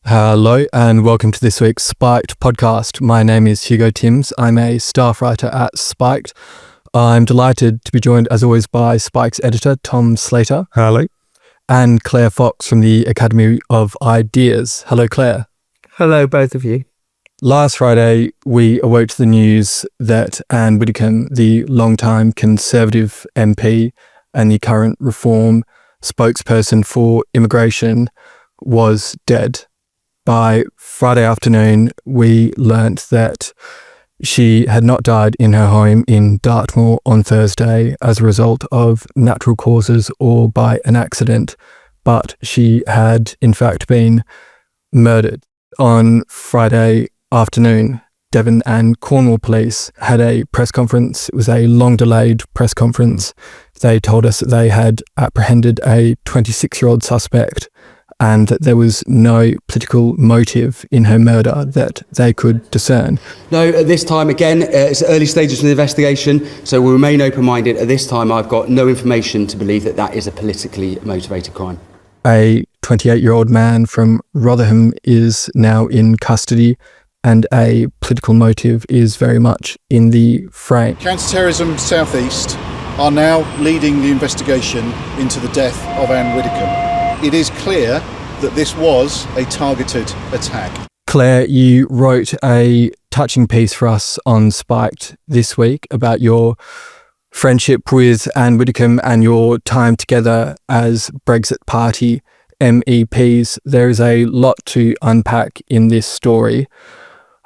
Hello and welcome to this week's Spiked podcast. My name is Hugo Timms. I'm a staff writer at Spiked. I'm delighted to be joined as always by Spike's editor, Tom Slater. Hello. And Claire Fox from the Academy of Ideas. Hello, Claire. Hello, both of you. Last Friday, we awoke to the news that Ann Widdecombe, the long-time Conservative MP and the current Reform spokesperson for immigration, was dead. By Friday afternoon, we learnt that she had not died in her home in Dartmoor on Thursday as a result of natural causes or by an accident, but she had in fact been murdered. On Friday afternoon, Devon and Cornwall police had a press conference. It was a long-delayed press conference. They told us that they had apprehended a 26-year-old suspect and that there was no political motive in her murder that they could discern. No, at this time, again, it's early stages of the investigation, so we'll remain open-minded. At this time, I've got no information to believe that that is a politically motivated crime. A 28-year-old man from Rotherham is now in custody, and a political motive is very much in the frame. Counter-Terrorism South East are now leading the investigation into the death of Ann Widdecombe. It is clear that this was a targeted attack. Claire, you wrote a touching piece for us on Spiked this week about your friendship with Ann Widdecombe and your time together as Brexit Party MEPs. There is a lot to unpack in this story.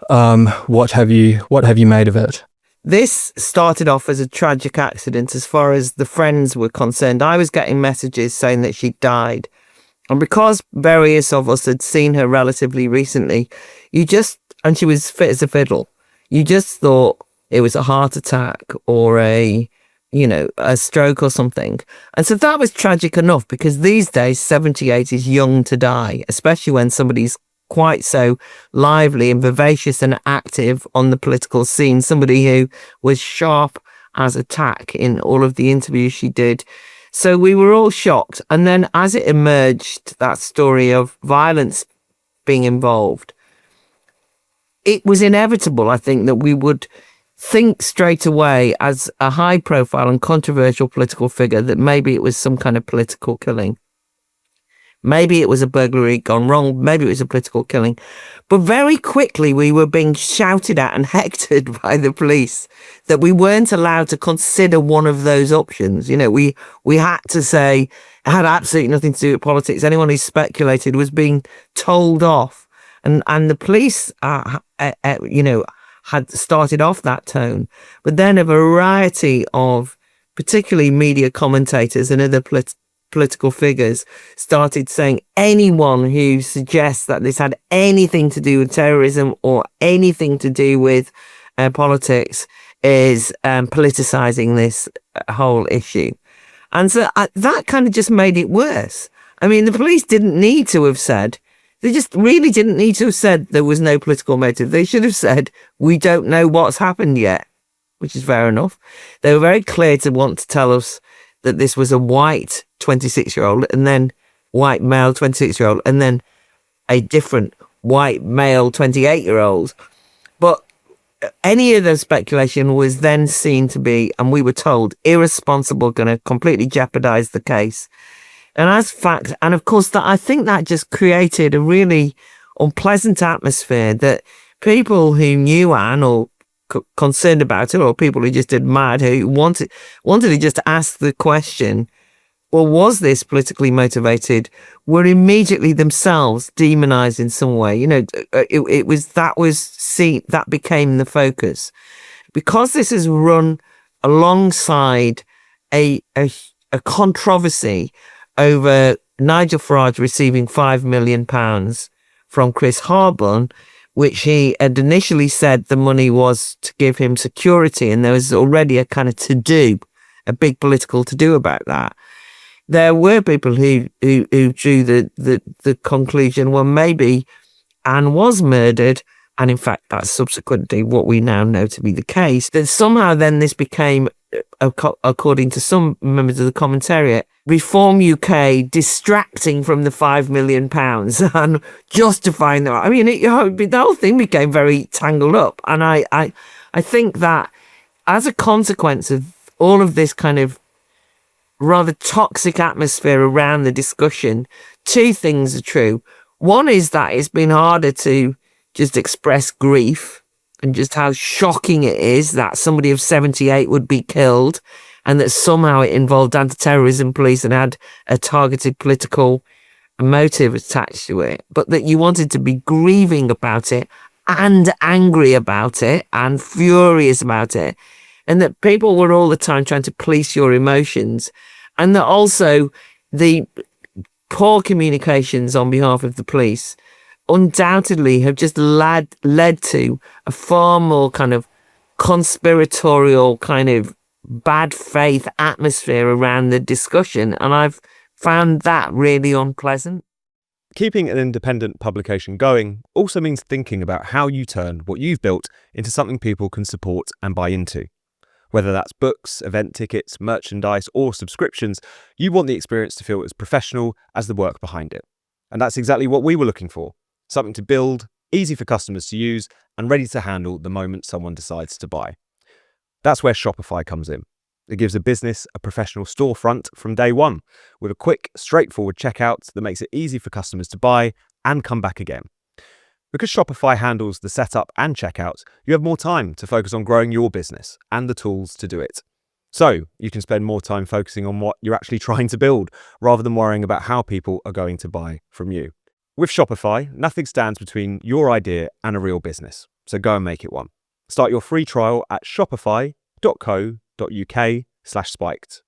What have you made of it? This started off as a tragic accident as far as the friends were concerned. I was getting messages saying that she died. And because various of us had seen her relatively recently, and she was fit as a fiddle, you just thought it was a heart attack or a stroke or something. And so that was tragic enough, because these days 78 is young to die, especially when somebody's quite so lively and vivacious and active on the political scene, somebody who was sharp as a tack in all of the interviews she did. So we were all shocked. And then as it emerged, that story of violence being involved, it was inevitable, I think, that we would think straight away as a high profile and controversial political figure that maybe it was some kind of political killing. Maybe it was a burglary gone wrong. Maybe it was a political killing. But very quickly we were being shouted at and hectored by the police that we weren't allowed to consider one of those options. We had to say it had absolutely nothing to do with politics. Anyone who speculated was being told off. And the police, had started off that tone. But then a variety of particularly media commentators and other political figures started saying anyone who suggests that this had anything to do with terrorism or anything to do with politics is politicizing this whole issue. And so that kind of just made it worse. I mean, the police didn't need to have said, they just really didn't need to have said there was no political motive. They should have said, we don't know what's happened yet, which is fair enough. They were very clear to want to tell us that this was a white 26-year-old and then white male 26-year-old and then a different white male 28-year-old. But any of the speculation was then seen to be, and we were told, irresponsible, going to completely jeopardize the case. And as fact, and of course, I think that just created a really unpleasant atmosphere that people who knew Anne or concerned about it, or people who just admired her, who wanted to just ask the question, well, was this politically motivated, were immediately themselves demonized in some way. That became the focus. Because this is run alongside a controversy over Nigel Farage receiving £5 million from Chris Harbun, which he had initially said the money was to give him security, and there was already a kind of to-do, a big political to-do about that. There were people who drew the conclusion, well, maybe Anne was murdered, and in fact that's subsequently what we now know to be the case, that somehow then this became according to some members of the commentariat, Reform UK distracting from the £5 million and justifying that. I mean, the whole thing became very tangled up. And I think that as a consequence of all of this kind of rather toxic atmosphere around the discussion, two things are true. One is that it's been harder to just express grief and just how shocking it is that somebody of 78 would be killed, and that somehow it involved anti-terrorism police and had a targeted political motive attached to it, but that you wanted to be grieving about it and angry about it and furious about it, and that people were all the time trying to police your emotions, and that also the poor communications on behalf of the police undoubtedly have just led to a far more kind of conspiratorial kind of bad faith atmosphere around the discussion, and I've found that really unpleasant. Keeping an independent publication going also means thinking about how you turn what you've built into something people can support and buy into. Whether that's books, event tickets, merchandise, or subscriptions, you want the experience to feel as professional as the work behind it. And that's exactly what we were looking for. Something to build, easy for customers to use, and ready to handle the moment someone decides to buy. That's where Shopify comes in. It gives a business a professional storefront from day one, with a quick, straightforward checkout that makes it easy for customers to buy and come back again. Because Shopify handles the setup and checkout, you have more time to focus on growing your business and the tools to do it. So you can spend more time focusing on what you're actually trying to build, rather than worrying about how people are going to buy from you. With Shopify, nothing stands between your idea and a real business, so go and make it one. Start your free trial at shopify.co.uk/spiked.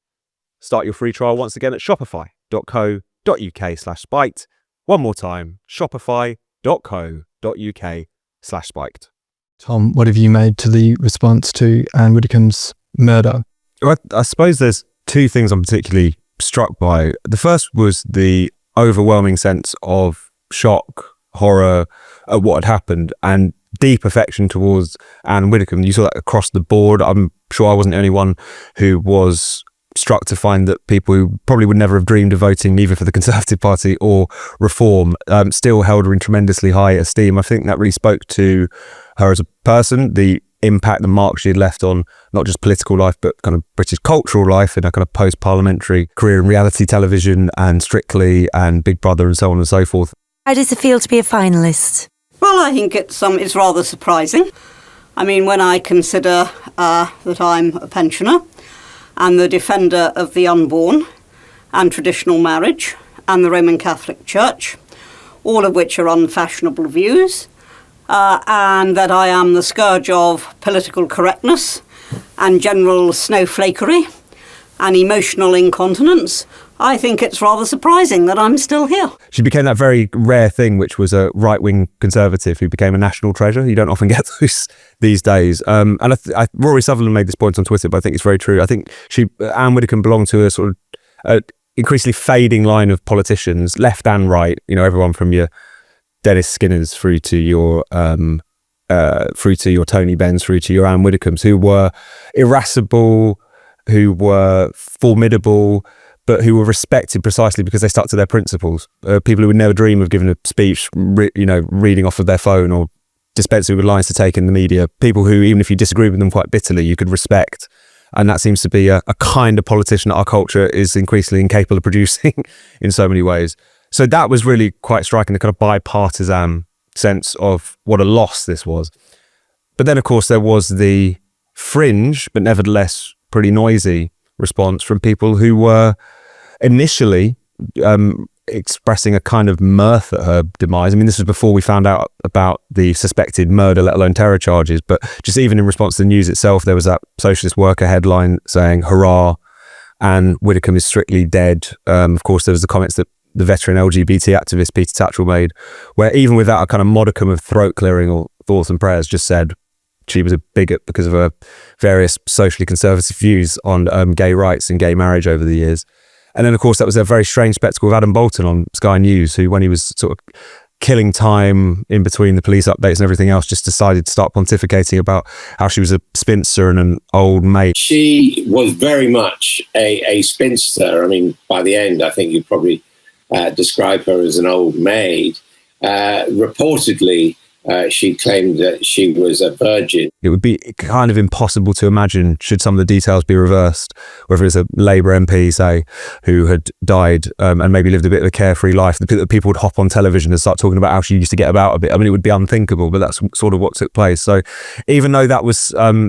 Start your free trial once again at shopify.co.uk/spiked. One more time, shopify.co.uk/spiked. Tom, what have you made to the response to Ann Widdecombe's murder? Well, I suppose there's two things I'm particularly struck by. The first was the overwhelming sense of shock, horror at what had happened, and deep affection towards Ann Widdecombe. You saw that across the board. I'm sure I wasn't the only one who was struck to find that people who probably would never have dreamed of voting either for the Conservative Party or Reform still held her in tremendously high esteem. I think that really spoke to her as a person, the impact, the mark she had left on not just political life, but kind of British cultural life in a kind of post-parliamentary career in reality television and Strictly and Big Brother and so on and so forth. How does it feel to be a finalist? Well, I think it's rather surprising. I mean, when I consider that I'm a pensioner and the defender of the unborn and traditional marriage and the Roman Catholic Church, all of which are unfashionable views, and that I am the scourge of political correctness and general snowflakery and emotional incontinence, I think it's rather surprising that I'm still here. She became that very rare thing, which was a right-wing Conservative who became a national treasure. You don't often get those these days. And Rory Sutherland made this point on Twitter, but I think it's very true. I think Ann Widdecombe belonged to a sort of increasingly fading line of politicians, left and right. You know, everyone from your Dennis Skinners through to your Tony Benns, through to your Ann Widdecombe's, who were irascible, who were formidable, but who were respected precisely because they stuck to their principles. People who would never dream of giving a speech, reading off of their phone or dispensing with lines to take in the media. People who, even if you disagreed with them quite bitterly, you could respect. And that seems to be a kind of politician that our culture is increasingly incapable of producing in so many ways. So that was really quite striking, the kind of bipartisan sense of what a loss this was. But then, of course, there was the fringe, but nevertheless pretty noisy response from people who were initially expressing a kind of mirth at her demise. I mean, this was before we found out about the suspected murder, let alone terror charges. But just even in response to the news itself, there was that Socialist Worker headline saying, "Hurrah, Ann Widdecombe is strictly dead." Of course, there was the comments that the veteran LGBT activist Peter Tatchell made, where even without a kind of modicum of throat clearing or thoughts and prayers, just said she was a bigot because of her various socially conservative views on gay rights and gay marriage over the years. And then, of course, that was a very strange spectacle of Adam Bolton on Sky News, who, when he was sort of killing time in between the police updates and everything else, just decided to start pontificating about how she was a spinster and an old maid. She was very much a spinster. I mean, by the end, I think you'd probably describe her as an old maid. Reportedly, she claimed that she was a virgin. It would be kind of impossible to imagine, should some of the details be reversed, whether it's a Labour MP, say, who had died and maybe lived a bit of a carefree life, that people would hop on television and start talking about how she used to get about a bit. I mean, it would be unthinkable, but that's sort of what took place. So even though that was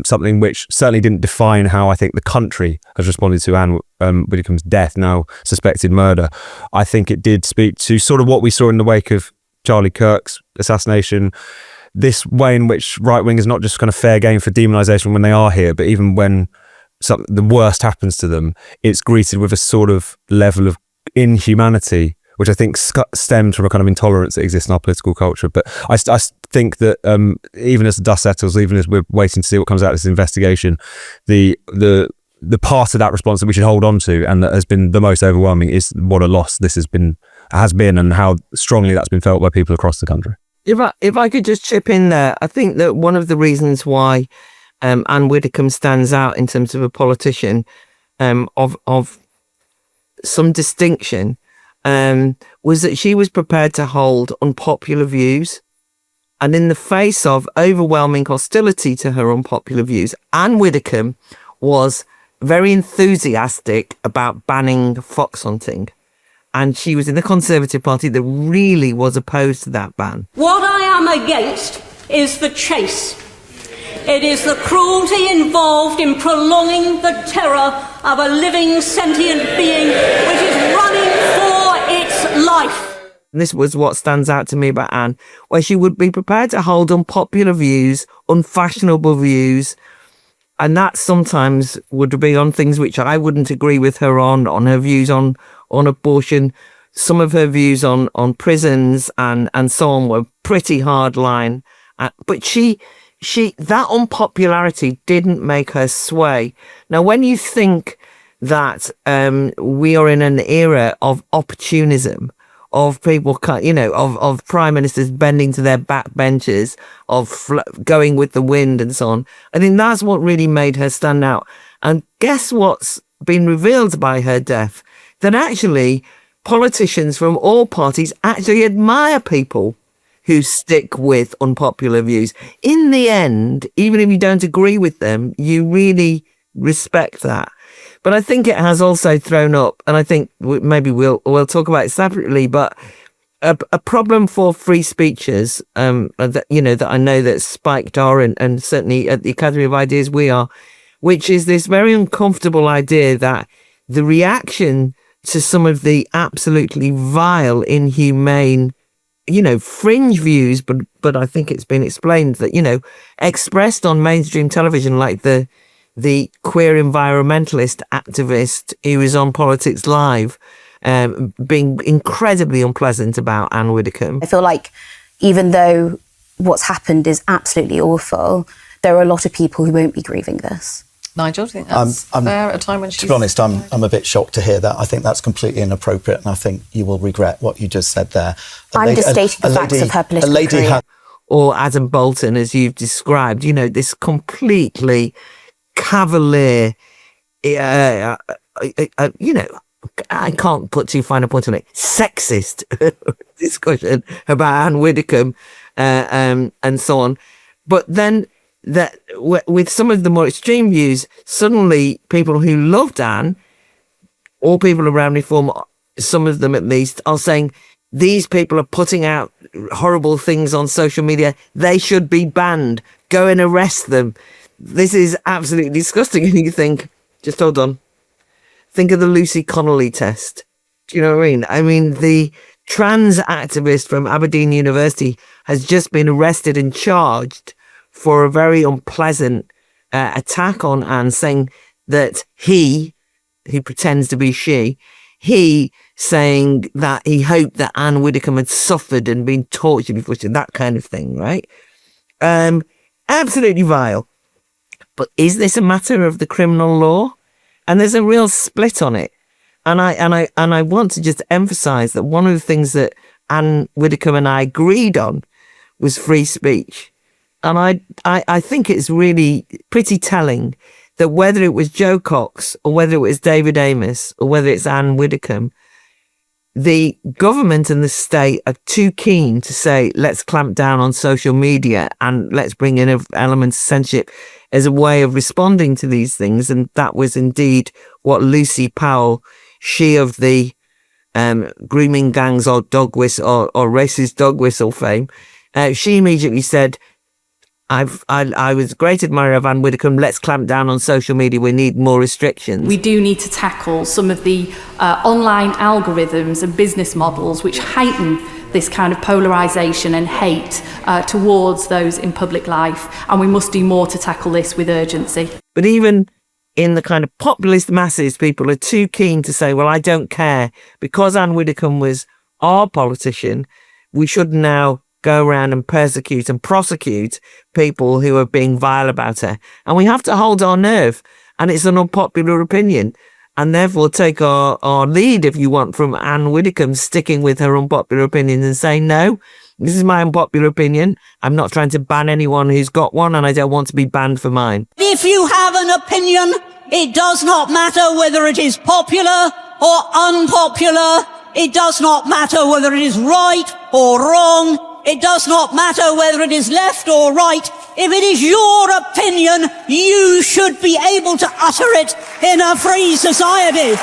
something which certainly didn't define how I think the country has responded to Ann Widdecombe's death, now suspected murder, I think it did speak to sort of what we saw in the wake of Charlie Kirk's assassination, this way in which right-wing is not just kind of fair game for demonisation when they are here, but even when the worst happens to them, it's greeted with a sort of level of inhumanity, which I think stems from a kind of intolerance that exists in our political culture. But I think that even as the dust settles, even as we're waiting to see what comes out of this investigation, the part of that response that we should hold on to and that has been the most overwhelming is what a loss this has been and how strongly that's been felt by people across the country. If I could just chip in there, I think that one of the reasons why Ann Widdecombe stands out in terms of a politician of some distinction was that she was prepared to hold unpopular views. And in the face of overwhelming hostility to her unpopular views, Ann Widdecombe was very enthusiastic about banning fox hunting. And she was in the Conservative Party that really was opposed to that ban. What I am against is the chase. It is the cruelty involved in prolonging the terror of a living sentient being which is running for its life. And this was what stands out to me about Anne, where she would be prepared to hold unpopular views, unfashionable views, and that sometimes would be on things which I wouldn't agree with her on her views on abortion. Some of her views on prisons and so on were pretty hard line. But she that unpopularity didn't make her sway. Now, when you think that we are in an era of opportunism, of people, of prime ministers bending to their backbenchers, of going with the wind and so on. I think that's what really made her stand out. And guess what's been revealed by her death? That actually politicians from all parties actually admire people who stick with unpopular views. In the end, even if you don't agree with them, you really respect that. But I think it has also thrown up, and I think maybe we'll talk about it separately, but a problem for free speeches that I know that Spiked are, and certainly at the Academy of Ideas we are, which is this very uncomfortable idea that the reaction to some of the absolutely vile, inhumane, fringe views, but I think it's been explained that, expressed on mainstream television, like the queer environmentalist activist who was on Politics Live, being incredibly unpleasant about Ann Widdecombe. I feel like even though what's happened is absolutely awful, there are a lot of people who won't be grieving this. Nigel, do you think that's fair at a time when she's... To be honest, I'm a bit shocked to hear that. I think that's completely inappropriate, and I think you will regret what you just said there. I'm just stating the facts of her political career. Or Adam Bolton, as you've described, this completely cavalier, I can't put too fine a point on it, sexist discussion about Ann Widdecombe and so on. But then that with some of the more extreme views, suddenly people who loved Anne, or people around reform, some of them at least, are saying these people are putting out horrible things on social media. They should be banned. Go and arrest them. This is absolutely disgusting. And you think, just hold on. Think of the Lucy Connolly test. Do you know what I mean? I mean, the trans activist from Aberdeen University has just been arrested and charged for a very unpleasant attack on Anne, saying that he pretends to be she, saying that he hoped that Ann Widdecombe had suffered and been tortured before she, that kind of thing, right? Absolutely vile. But is this a matter of the criminal law? And there's a real split on it. And I want to just emphasize that one of the things that Ann Widdecombe and I agreed on was free speech. And I think it's really pretty telling that whether it was Jo Cox or whether it was David Amess or whether it's Ann Widdecombe, the government and the state are too keen to say, let's clamp down on social media and let's bring in an element of censorship as a way of responding to these things. And that was indeed what Lucy Powell, she of the grooming gangs or dog whistle or racist dog whistle fame, she immediately said, I was a great admirer of Ann Widdecombe. Let's clamp down on social media. We need more restrictions. We do need to tackle some of the online algorithms and business models which heighten this kind of polarisation and hate towards those in public life. And we must do more to tackle this with urgency. But even in the kind of populist masses, people are too keen to say, well, I don't care. Because Ann Widdecombe was our politician, we should now go around and persecute and prosecute people who are being vile about her. And we have to hold our nerve. And it's an unpopular opinion. And therefore take our lead, if you want, from Ann Widdecombe sticking with her unpopular opinion and saying, no, this is my unpopular opinion. I'm not trying to ban anyone who's got one, and I don't want to be banned for mine. If you have an opinion, it does not matter whether it is popular or unpopular. It does not matter whether it is right or wrong. It does not matter whether it is left or right. If it is your opinion, you should be able to utter it in a free society.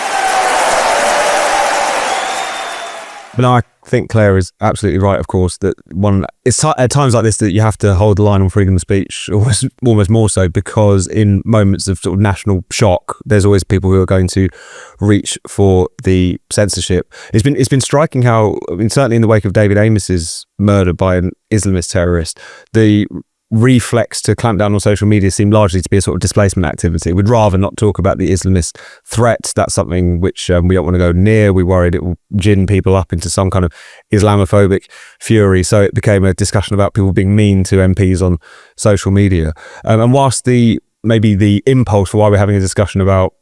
But no, I think Claire is absolutely right, of course, that it's at times like this that you have to hold the line on freedom of speech, almost more so, because in moments of sort of national shock, there's always people who are going to reach for the censorship. It's been striking how, I mean, certainly in the wake of David Amess's murder by an Islamist terrorist, the reflex to clamp down on social media seemed largely to be a sort of displacement activity. We'd rather not talk about the Islamist threat. That's something which we don't want to go near. We worried it will gin people up into some kind of Islamophobic fury. So it became a discussion about people being mean to MPs on social media. And whilst maybe the impulse for why we're having a discussion about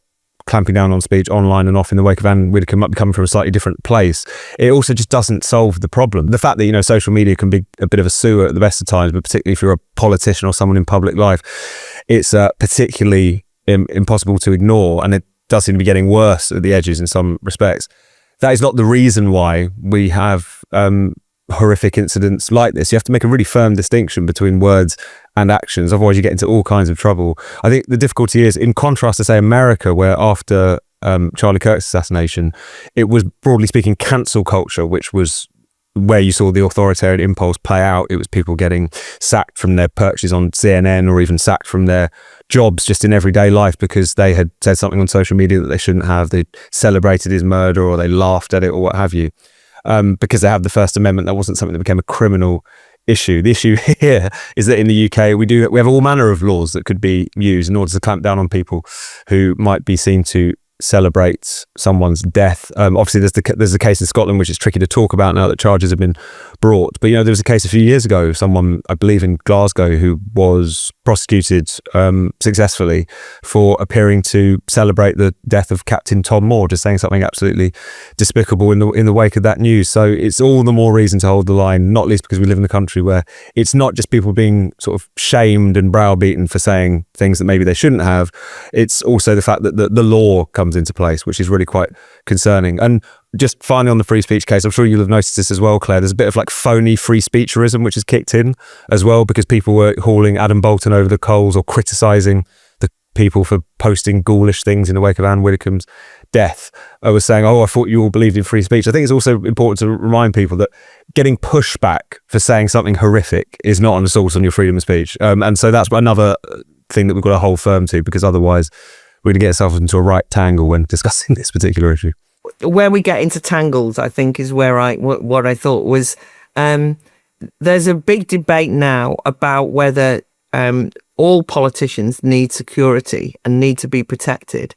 clamping down on speech online and off in the wake of Ann Widdecombe might be coming from a slightly different place, it also just doesn't solve the problem. The fact that, you know, social media can be a bit of a sewer at the best of times, but particularly if you're a politician or someone in public life, it's particularly impossible to ignore, and it does seem to be getting worse at the edges in some respects. That is not the reason why we have horrific incidents like this. You have to make a really firm distinction between words and actions, otherwise you get into all kinds of trouble. I think the difficulty is, in contrast to, say, America, where after Charlie Kirk's assassination, it was, broadly speaking, cancel culture, which was where you saw the authoritarian impulse play out. It was people getting sacked from their perches on CNN, or even sacked from their jobs just in everyday life because they had said something on social media that they shouldn't have. They celebrated his murder, or they laughed at it, or what have you. Because they have the First Amendment, that wasn't something that became a criminal issue. The issue here is that in the UK, we have all manner of laws that could be used in order to clamp down on people who might be seen to celebrate someone's death. Obviously, there's a case in Scotland which is tricky to talk about now that charges have been brought. But, you know, there was a case a few years ago of someone, I believe in Glasgow, who was prosecuted successfully for appearing to celebrate the death of Captain Tom Moore, just saying something absolutely despicable in the wake of that news. So it's all the more reason to hold the line, not least because we live in a country where it's not just people being sort of shamed and browbeaten for saying things that maybe they shouldn't have. It's also the fact that the law comes into place, which is really quite concerning. And just finally on the free speech case, I'm sure you'll have noticed this as well, Claire, there's a bit of like phony free speecherism which has kicked in as well, because people were hauling Adam Bolton over the coals or criticising the people for posting ghoulish things in the wake of Ann Widdecombe's death. I was saying, I thought you all believed in free speech. I think it's also important to remind people that getting pushback for saying something horrific is not an assault on your freedom of speech. And so that's another thing that we've got to hold firm to, because otherwise we're going to get ourselves into a right tangle when discussing this particular issue. Where we get into tangles, I think, is where what I thought was there's a big debate now about whether all politicians need security and need to be protected.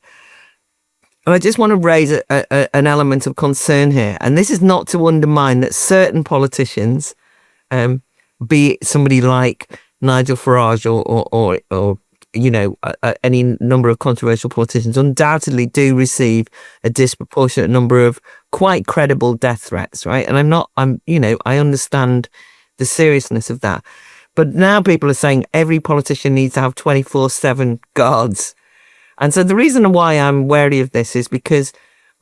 And I just want to raise an element of concern here. And this is not to undermine that certain politicians, be it somebody like Nigel Farage or any number of controversial politicians undoubtedly do receive a disproportionate number of quite credible death threats, right? And I understand the seriousness of that. But now people are saying every politician needs to have 24/7 guards. And so the reason why I'm wary of this is because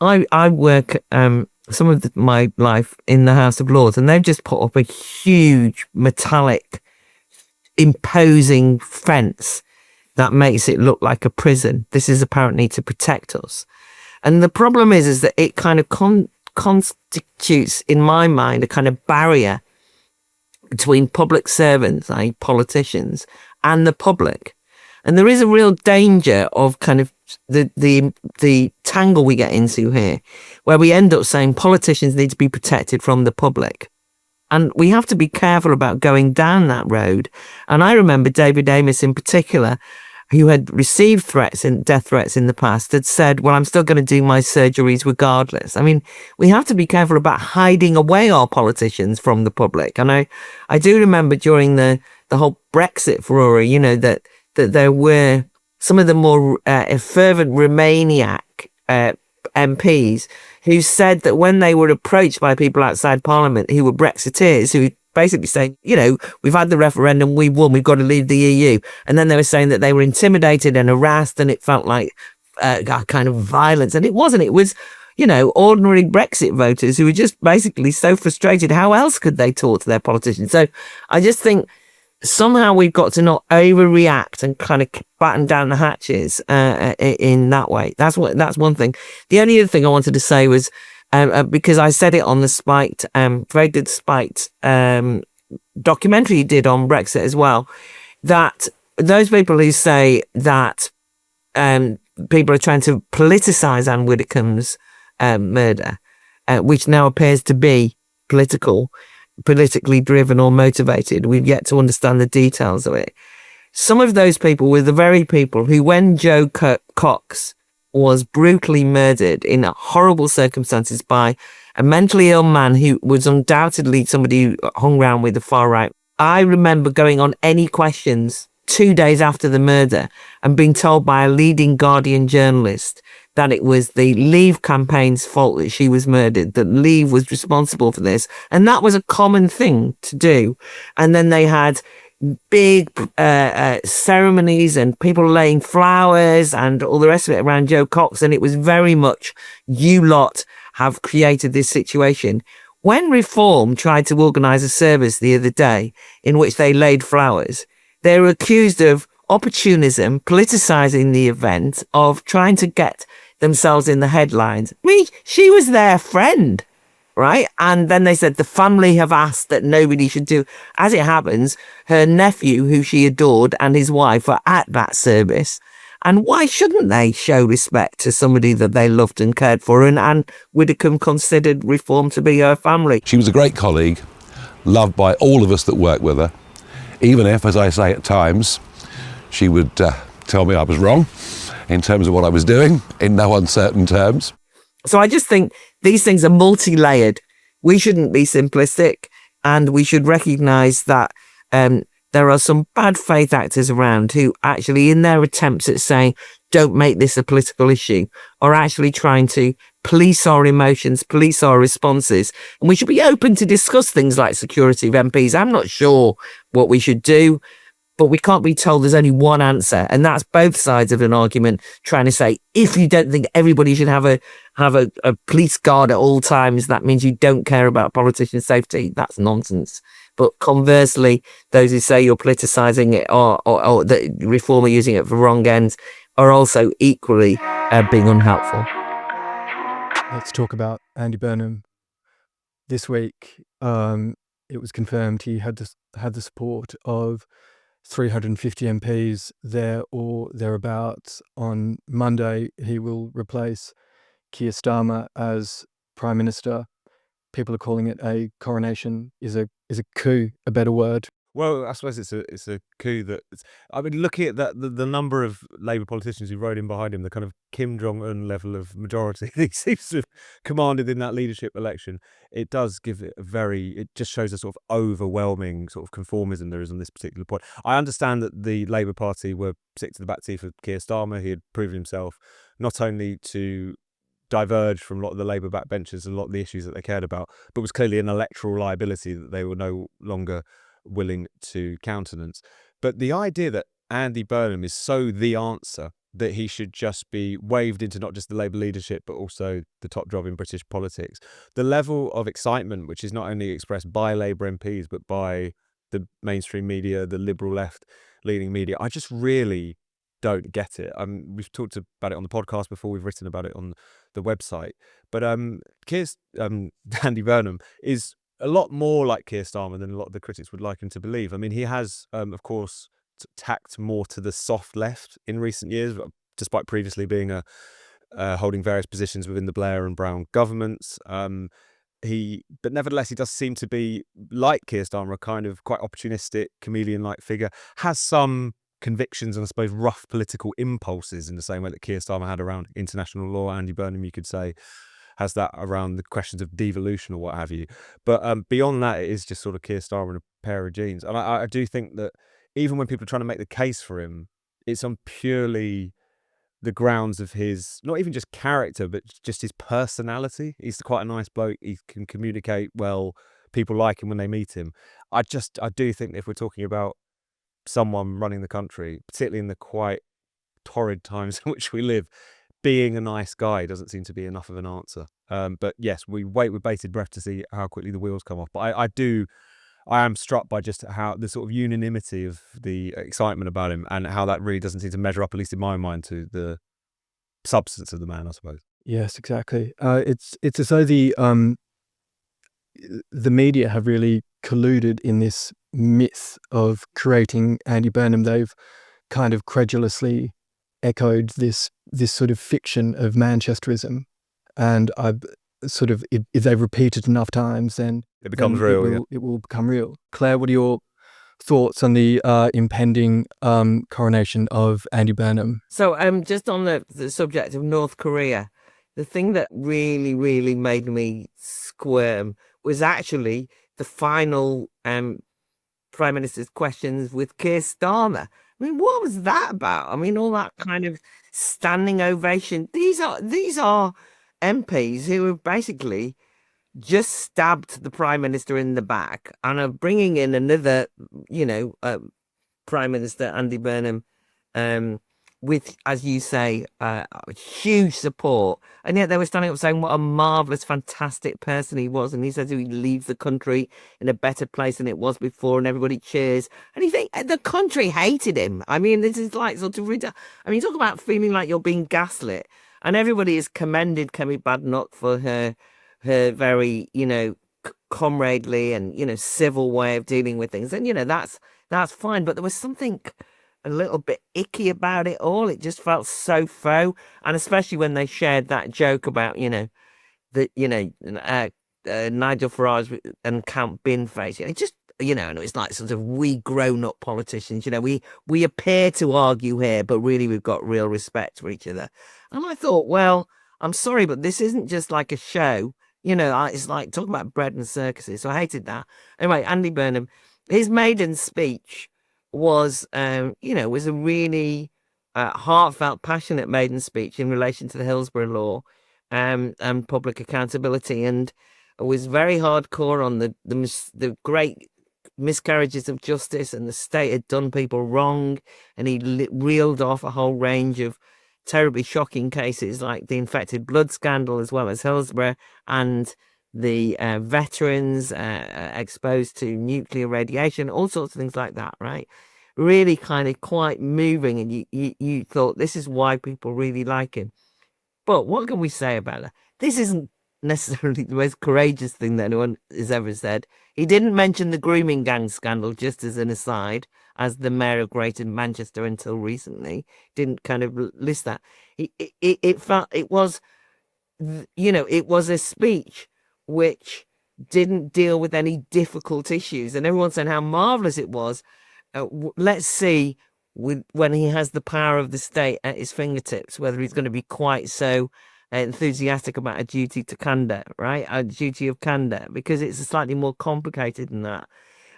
I work some of my life in the House of Lords, and they've just put up a huge metallic imposing fence that makes it look like a prison. This is apparently to protect us. And the problem is that it kind of constitutes, in my mind, a kind of barrier between public servants, like politicians, and the public. And there is a real danger of kind of the tangle we get into here, where we end up saying politicians need to be protected from the public. And we have to be careful about going down that road. And I remember David Amess in particular, who had received death threats in the past, had said, well, I'm still going to do my surgeries regardless. I mean, we have to be careful about hiding away our politicians from the public. And I do remember during the whole Brexit furore, that there were some of the more fervent Remainiac MPs who said that when they were approached by people outside Parliament who were Brexiteers, who basically saying, we've had the referendum, we won, we've got to leave the EU. And then they were saying that they were intimidated and harassed, and it felt like a kind of violence. And it wasn't. It was, ordinary Brexit voters who were just basically so frustrated. How else could they talk to their politicians? So I just think somehow we've got to not overreact and kind of batten down the hatches in that way. That's one thing. The only other thing I wanted to say was, because I said it on the Spiked, very good Spiked documentary you did on Brexit as well, that those people who say that people are trying to politicise Ann Widdecombe's murder, which now appears to be politically driven or motivated. We've yet to understand the details of it. Some of those people were the very people who, when Joe Cox was brutally murdered in horrible circumstances by a mentally ill man who was undoubtedly somebody who hung around with the far right, I remember going on Any Questions 2 days after the murder and being told by a leading Guardian journalist that it was the Leave campaign's fault that she was murdered, that Leave was responsible for this. And that was a common thing to do. And then they had big ceremonies and people laying flowers and all the rest of it around Joe Cox. And it was very much, you lot have created this situation. When Reform tried to organise a service the other day in which they laid flowers, they were accused of opportunism, politicising the event, of trying to get themselves in the headlines. I mean, she was their friend, right? And then they said the family have asked that nobody should do. As it happens, her nephew, who she adored, and his wife were at that service. And why shouldn't they show respect to somebody that they loved and cared for? And Ann Widdecombe considered Reform to be her family. She was a great colleague, loved by all of us that worked with her, even if, as I say at times, she would tell me I was wrong in terms of what I was doing, in no uncertain terms. So I just think these things are multi-layered. We shouldn't be simplistic, and we should recognise that there are some bad faith actors around who actually, in their attempts at saying, don't make this a political issue, are actually trying to police our emotions, police our responses. And we should be open to discuss things like security of MPs. I'm not sure what we should do, but we can't be told there's only one answer. And that's both sides of an argument trying to say, if you don't think everybody should have a police guard at all times, that means you don't care about politician safety. That's nonsense. But conversely, those who say you're politicising it or that Reform are using it for wrong ends are also equally being unhelpful. Let's talk about Andy Burnham. This week, it was confirmed he had the support of 350 MPs there or thereabouts. On Monday, he will replace Keir Starmer as Prime Minister. People are calling it a coronation. Is a coup a better word? Well, I suppose it's a coup that. I mean, looking at that, the number of Labour politicians who rode in behind him, the kind of Kim Jong-un level of majority he seems to have commanded in that leadership election, it does give it it just shows a sort of overwhelming sort of conformism there is on this particular point. I understand that the Labour Party were sick to the back teeth of Keir Starmer. He had proven himself not only to diverge from a lot of the Labour backbenchers and a lot of the issues that they cared about, but was clearly an electoral liability that they were no longer willing to countenance. But the idea that Andy Burnham is so the answer that he should just be waved into not just the Labour leadership but also the top job in British politics, the level of excitement which is not only expressed by Labour MPs but by the mainstream media, the liberal left leaning media, I just really don't get it. We've talked about it on the podcast before, we've written about it on the website, but Andy Burnham is a lot more like Keir Starmer than a lot of the critics would like him to believe. I mean, he has, of course, tacked more to the soft left in recent years, despite previously being holding various positions within the Blair and Brown governments. But nevertheless, he does seem to be, like Keir Starmer, a kind of quite opportunistic, chameleon-like figure, has some convictions and I suppose rough political impulses in the same way that Keir Starmer had around international law. Andy Burnham, you could say, has that around the questions of devolution or what have you. But beyond that, it is just sort of Keir Starmer in a pair of jeans. And I do think that even when people are trying to make the case for him, it's on purely the grounds of his, not even just character, but just his personality. He's quite a nice bloke. He can communicate well. People like him when they meet him. I do think if we're talking about someone running the country, particularly in the quite torrid times in which we live, being a nice guy doesn't seem to be enough of an answer. But yes, we wait with bated breath to see how quickly the wheels come off. But I am struck by just how the sort of unanimity of the excitement about him and how that really doesn't seem to measure up, at least in my mind, to the substance of the man, I suppose. Yes, exactly. It's as though the media have really colluded in this myth of creating Andy Burnham. They've kind of credulously echoed this sort of fiction of Manchesterism, and I've sort of, if they've repeated enough times, then it becomes real. It will become real. Claire, what are your thoughts on the impending coronation of Andy Burnham? So, just on the subject of North Korea, the thing that really, really made me squirm was actually the final Prime Minister's questions with Keir Starmer. I mean, what was that about? I mean, all that kind of standing ovation. These are MPs who have basically just stabbed the Prime Minister in the back and are bringing in another, Prime Minister, Andy Burnham, with, as you say, huge support. And yet they were standing up saying what a marvellous, fantastic person he was. And he says he'd leave the country in a better place than it was before, and everybody cheers. And you think the country hated him. I mean, this is like sort of talk about feeling like you're being gaslit. And everybody has commended Kemi Badenoch for her very, comradely and, civil way of dealing with things. And, that's fine. But there was something a little bit icky about it all. It just felt so faux. And especially when they shared that joke about, Nigel Farage and Count Binface. It just, and it was like sort of we grown-up politicians, we appear to argue here, but really we've got real respect for each other. And I thought, well, I'm sorry, but this isn't just like a show. It's like talking about bread and circuses. So I hated that. Anyway, Andy Burnham, his maiden speech was a really heartfelt, passionate maiden speech in relation to the Hillsborough Law and public accountability, and was very hardcore on the great miscarriages of justice, and the state had done people wrong, and he reeled off a whole range of terribly shocking cases like the infected blood scandal, as well as Hillsborough, and the veterans exposed to nuclear radiation, all sorts of things like that, right? Really kind of quite moving, and you thought this is why people really like him. But what can we say about that? This isn't necessarily the most courageous thing that anyone has ever said. He didn't mention the grooming gang scandal, just as an aside, as the mayor of Greater Manchester until recently. Didn't kind of list that. It was a speech which didn't deal with any difficult issues. And everyone's saying how marvellous it was. Let's see when he has the power of the state at his fingertips, whether he's going to be quite so enthusiastic about a duty to candor, right? A duty of candor, because it's slightly more complicated than that.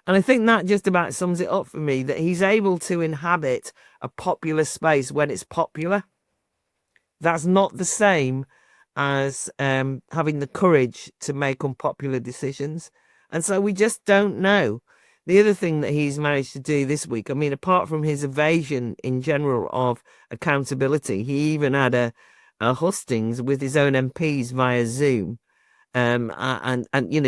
And I think that just about sums it up for me, that he's able to inhabit a popular space when it's popular. That's not the same as having the courage to make unpopular decisions. And so we just don't know. The other thing that he's managed to do this week, I mean, apart from his evasion in general of accountability, he even had a hustings with his own MPs via Zoom. And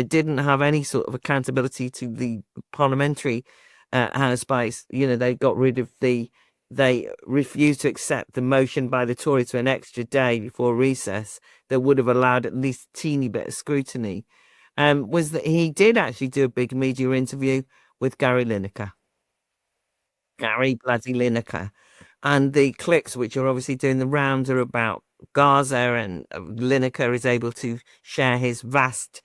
didn't have any sort of accountability to the parliamentary house by, they refused to accept the motion by the Tory to an extra day before recess that would have allowed at least a teeny bit of scrutiny, was that he did actually do a big media interview with Gary Lineker. Gary bloody Lineker. And the clips which are obviously doing the rounds are about Gaza, and Lineker is able to share his vast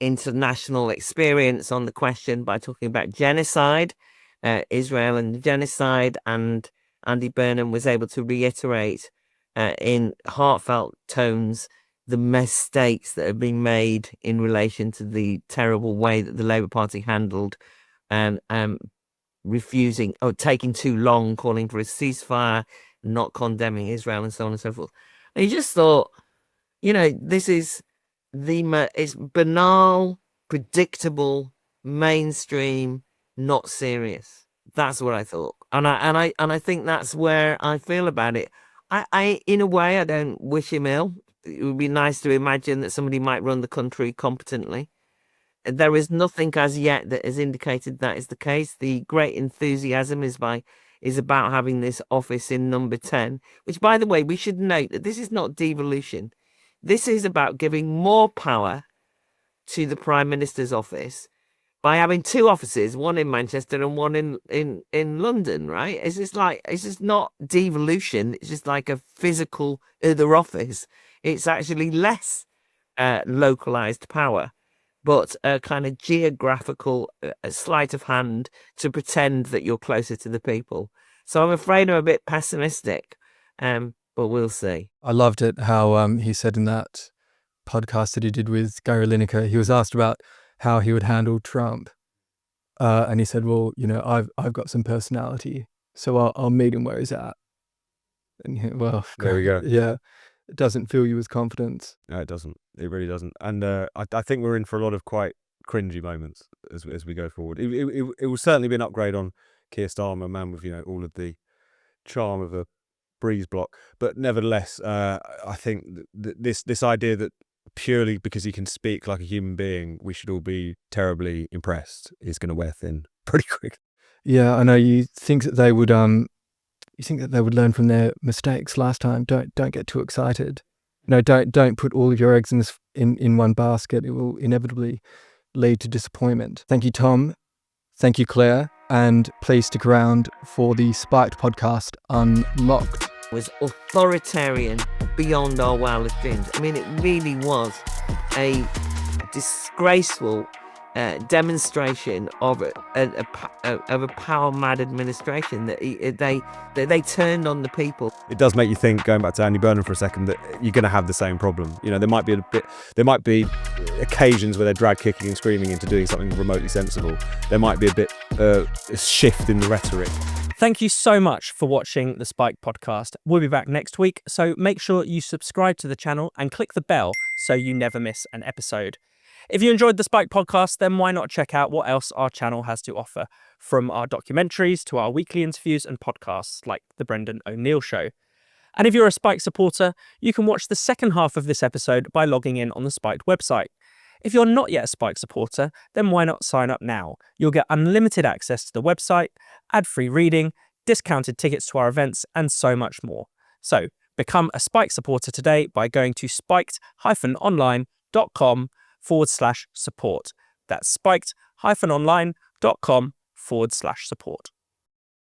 international experience on the question by talking about genocide, Israel and the genocide, and Andy Burnham was able to reiterate in heartfelt tones the mistakes that have been made in relation to the terrible way that the Labour Party handled refusing or taking too long, calling for a ceasefire, not condemning Israel, and so on and so forth. And you just thought, this is it's banal, predictable, mainstream, not serious. That's what I thought, and I think that's where I feel about it. I in a way, I don't wish him ill. It would be nice to imagine that somebody might run the country competently. There is nothing as yet that has indicated that is the case. The great enthusiasm is about having this office in number 10, which, by the way, we should note that this is not devolution. This is about giving more power to the Prime Minister's office by having two offices, one in Manchester and one in London, right? It's just not devolution. It's just like a physical other office. It's actually less localized power, but a kind of geographical sleight of hand to pretend that you're closer to the people. So I'm afraid I'm a bit pessimistic, but we'll see. I loved it how he said in that podcast that he did with Gary Lineker, he was asked about how he would handle Trump. And he said, well, I've got some personality, so I'll meet him where he's at. And well, there we go. Yeah. It doesn't fill you with confidence. No, it doesn't. It really doesn't. And I think we're in for a lot of quite cringy moments as we go forward. It will certainly be an upgrade on Keir Starmer, a man with all of the charm of a breeze block. But nevertheless, I think this idea that purely because he can speak like a human being, we should all be terribly impressed is going to wear thin pretty quick. Yeah, I know. You think that they would learn from their mistakes last time. Don't get too excited. Don't put all of your eggs in one basket. It will inevitably lead to disappointment. Thank you, Tom. Thank you, Claire. And please stick around for the Spiked podcast Unlocked. It was authoritarian beyond our wildest dreams. I mean, it really was a disgraceful demonstration of a power-mad administration that they turned on the people. It does make you think, going back to Andy Burnham for a second, that you're going to have the same problem. There might be occasions where they're drag kicking and screaming into doing something remotely sensible. There might be a bit a shift in the rhetoric. Thank you so much for watching the Spike podcast. We'll be back next week, so make sure you subscribe to the channel and click the bell so you never miss an episode. If you enjoyed the Spike podcast, then why not check out what else our channel has to offer, from our documentaries to our weekly interviews and podcasts like The Brendan O'Neill Show. And if you're a Spike supporter, you can watch the second half of this episode by logging in on the Spiked website. If you're not yet a Spike supporter, then why not sign up now? You'll get unlimited access to the website, ad-free reading, discounted tickets to our events, and so much more. So become a Spike supporter today by going to spiked-online.com/support. That's spiked-online.com/support.